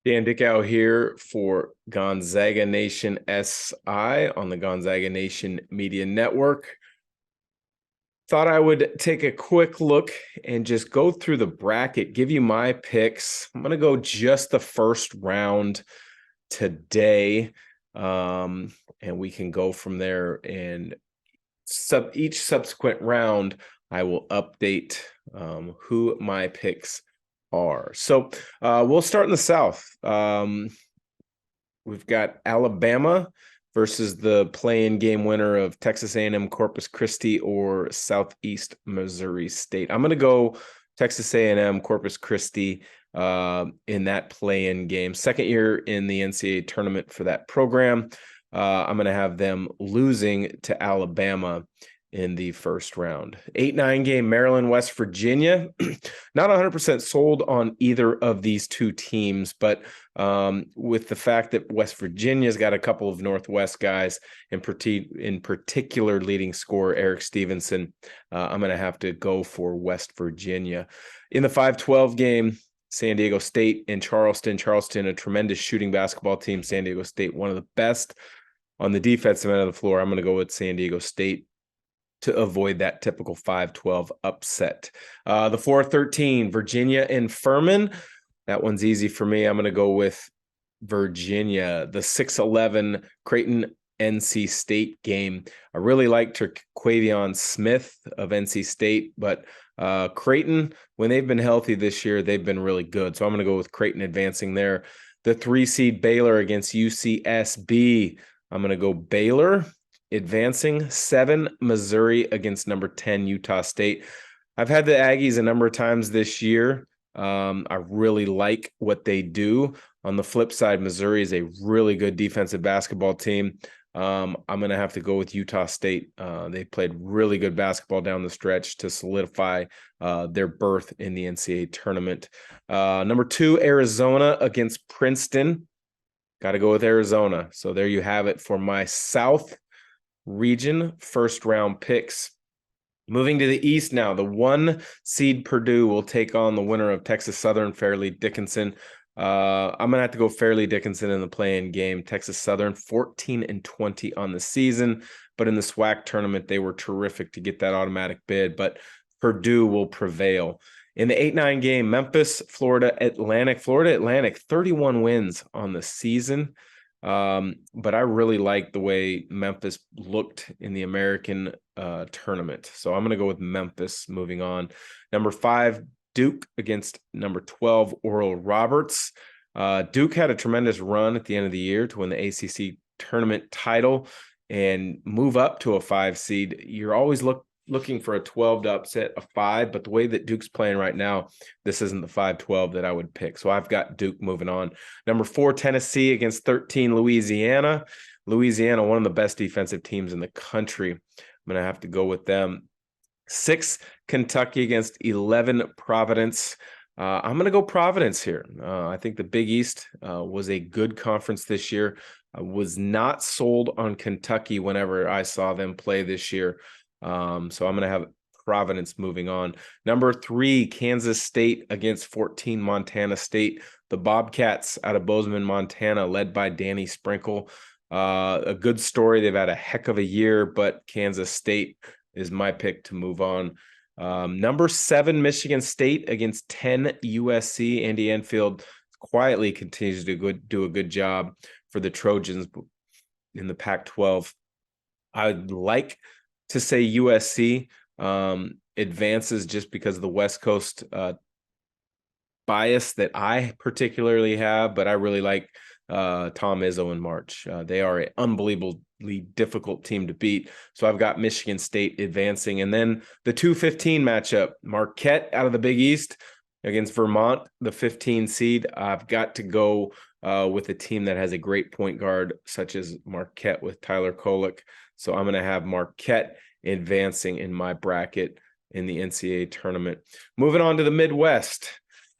Dan Dickau here for Gonzaga Nation SI on the Gonzaga Nation Media Network. Thought I would take a quick look and just go through the bracket, give you my picks. I'm going to go just the first round today, and we can go from there. And each subsequent round, I will update who my picks are. So we'll start in the South. We've got Alabama versus the play-in game winner of Texas A&M Corpus Christi or Southeast Missouri State. I'm going to go Texas A&M Corpus Christi in that play-in game. Second year in the NCAA tournament for that program. I'm going to have them losing to Alabama in the first round. 8-9 game, Maryland, West Virginia. Not 100% sold on either of these two teams, but with the fact that West Virginia's got a couple of Northwest guys, in particular leading scorer Eric Stevenson, I'm going to have to go for West Virginia. In the 5-12 game, San Diego State and Charleston. Charleston, a tremendous shooting basketball team. San Diego State, one of the best on the defensive end of the floor. I'm going to go with San Diego State to avoid that typical 5-12 upset. The 4-13, Virginia and Furman. That one's easy for me. I'm going to go with Virginia. The 6-11 Creighton NC State game. I really like Terquavion Smith of NC State, but Creighton, when they've been healthy this year, they've been really good. So I'm going to go with Creighton advancing there. The 3-seed Baylor against UCSB. I'm going to go Baylor advancing. 7 Missouri against number 10 Utah State. I've had the Aggies a number of times this year. I really like what they do. On the flip side, Missouri is a really good defensive basketball team. I'm going to have to go with Utah State. They played really good basketball down the stretch to solidify their berth in the NCAA tournament. Number 2, Arizona against Princeton. Got to go with Arizona. So there you have it for my South region first round picks. Moving to the East now, the 1 seed Purdue will take on the winner of Texas Southern, Fairleigh Dickinson. I'm going to have to go Fairleigh Dickinson in the play-in game. Texas Southern 14-20 on the season, but in the SWAC tournament, they were terrific to get that automatic bid, but Purdue will prevail. In the 8-9 game, Memphis, Florida Atlantic, 31 wins on the season. But I really like the way Memphis looked in the American tournament. So I'm going to go with Memphis moving on. Number 5, Duke against number 12, Oral Roberts. Duke had a tremendous run at the end of the year to win the ACC tournament title and move up to a 5 seed. You're always looking for a 12 to upset a 5, but the way that Duke's playing right now, this isn't the 5-12 that I would pick. So I've got Duke moving on. Number 4, Tennessee against 13, Louisiana. Louisiana, one of the best defensive teams in the country. I'm going to have to go with them. 6, Kentucky against 11, Providence. I'm going to go Providence here. I think the Big East was a good conference this year. I was not sold on Kentucky whenever I saw them play this year. So I'm going to have Providence moving on. Number 3, Kansas State against 14, Montana State. The Bobcats out of Bozeman, Montana, led by Danny Sprinkle. A good story. They've had a heck of a year, but Kansas State is my pick to move on. Number 7, Michigan State against 10, USC. Andy Enfield quietly continues to do a good job for the Trojans in the Pac-12. I'd like to say USC advances just because of the West Coast bias that I particularly have, but I really like Tom Izzo and March. They are an unbelievably difficult team to beat. So I've got Michigan State advancing. And then the 2-15 matchup, Marquette out of the Big East against Vermont, the 15 seed. I've got to go with a team that has a great point guard, such as Marquette with Tyler Kolek. So I'm going to have Marquette advancing in my bracket in the NCAA tournament. Moving on to the Midwest,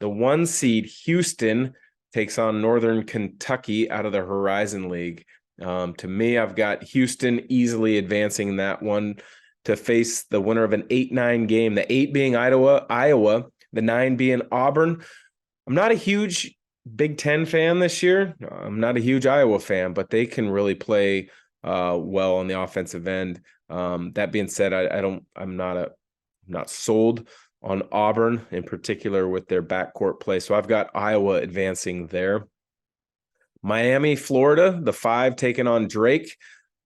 the 1 seed Houston takes on Northern Kentucky out of the Horizon League. To me, I've got Houston easily advancing that one to face the winner of an 8-9 game, the 8 being Iowa, the 9 being Auburn. I'm not a huge Big Ten fan this year. I'm not a huge Iowa fan, but they can really play well on the offensive end. That being said, I'm not sold on Auburn in particular with their backcourt play. So I've got Iowa advancing there. Miami, Florida, the 5 taking on Drake.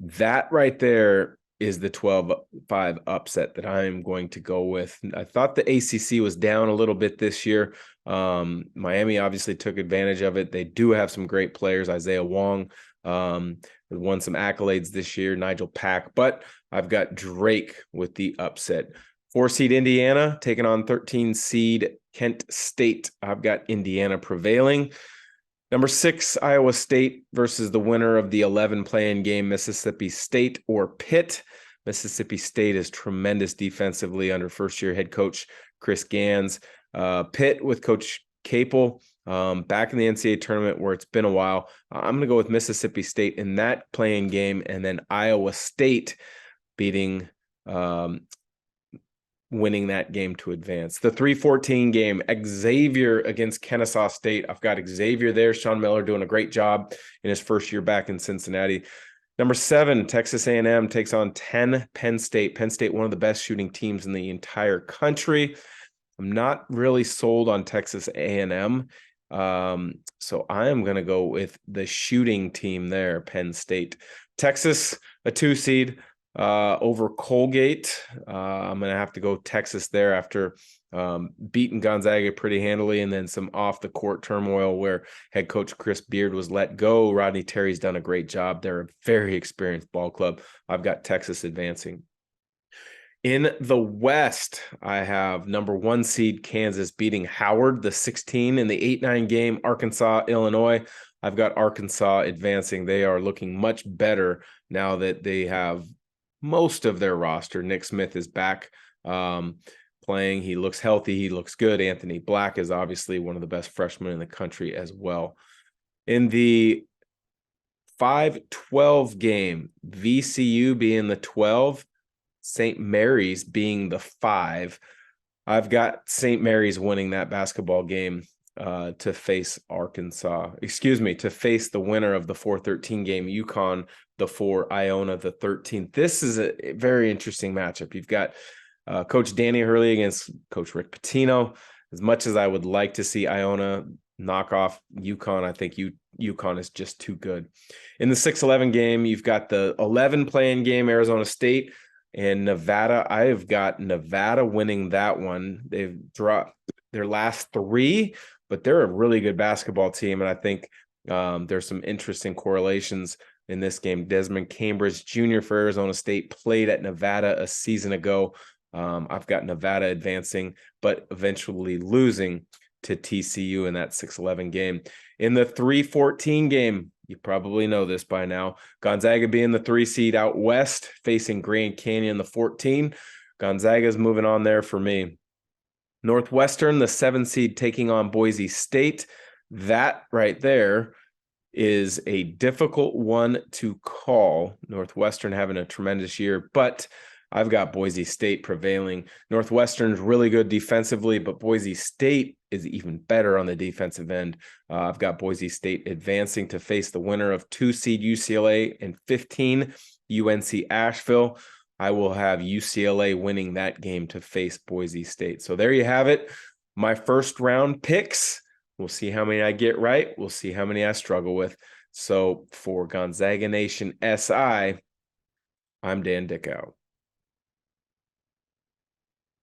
That right there is the 12-5 upset that I'm going to go with. I thought the ACC was down a little bit this year. Miami obviously took advantage of it. They do have some great players. Isaiah Wong won some accolades this year, Nigel Pack, but I've got Drake with the upset. 4-seed Indiana taking on 13-seed Kent State. I've got Indiana prevailing. Number 6, Iowa State versus the winner of the 11 play-in game, Mississippi State or Pitt. Mississippi State is tremendous defensively under first-year head coach Chris Gans. Pitt with Coach Capel back in the NCAA tournament where it's been a while. I'm going to go with Mississippi State in that play-in game, and then Iowa State beating winning that game to advance. The 3-14 game, Xavier against Kennesaw State. I've got Xavier there. Sean Miller doing a great job in his first year back in Cincinnati. Number 7, Texas A&M takes on 10 Penn State. Penn State, one of the best shooting teams in the entire country. I'm not really sold on Texas A&M. So I am going to go with the shooting team there, Penn State. Texas, a 2-seed. Over Colgate. I'm going to have to go Texas there after beating Gonzaga pretty handily, and then some off the court turmoil where head coach Chris Beard was let go. Rodney Terry's done a great job. They're a very experienced ball club. I've got Texas advancing. In the West, I have number 1 seed Kansas beating Howard, the 16 in the 8-9 game, Arkansas, Illinois. I've got Arkansas advancing. They are looking much better now that they have most of their roster. Nick Smith is back playing. He looks healthy. He looks good. Anthony Black is obviously one of the best freshmen in the country as well. In the 5-12 game, VCU being the 12, St. Mary's being the 5. I've got St. Mary's winning that basketball game to face to face the winner of the 4-13 game, UConn, the 4, Iona, the 13th. This is a very interesting matchup. You've got Coach Danny Hurley against Coach Rick Pitino. As much as I would like to see Iona knock off UConn, I think UConn is just too good. In the 6-11 game, you've got the 11 play-in game, Arizona State and Nevada. I have got Nevada winning that one. They've dropped their last 3, but they're a really good basketball team, and I think there's some interesting correlations in this game. Desmond Cambridge Jr. for Arizona State played at Nevada a season ago. I've got Nevada advancing, but eventually losing to TCU in that 6-11 game. In the 3-14 game, you probably know this by now, Gonzaga being the 3 seed out west, facing Grand Canyon, the 14. Gonzaga's moving on there for me. Northwestern, the 7 seed, taking on Boise State. That right there is a difficult one to call. Northwestern having a tremendous year, but I've got Boise State prevailing. Northwestern's really good defensively, but Boise State is even better on the defensive end. I've got Boise State advancing to face the winner of 2 seed UCLA and 15 UNC Asheville. I will have UCLA winning that game to face Boise State. So there you have it. My first round picks. We'll see how many I get right. We'll see how many I struggle with. So for Gonzaga Nation SI, I'm Dan Dickau.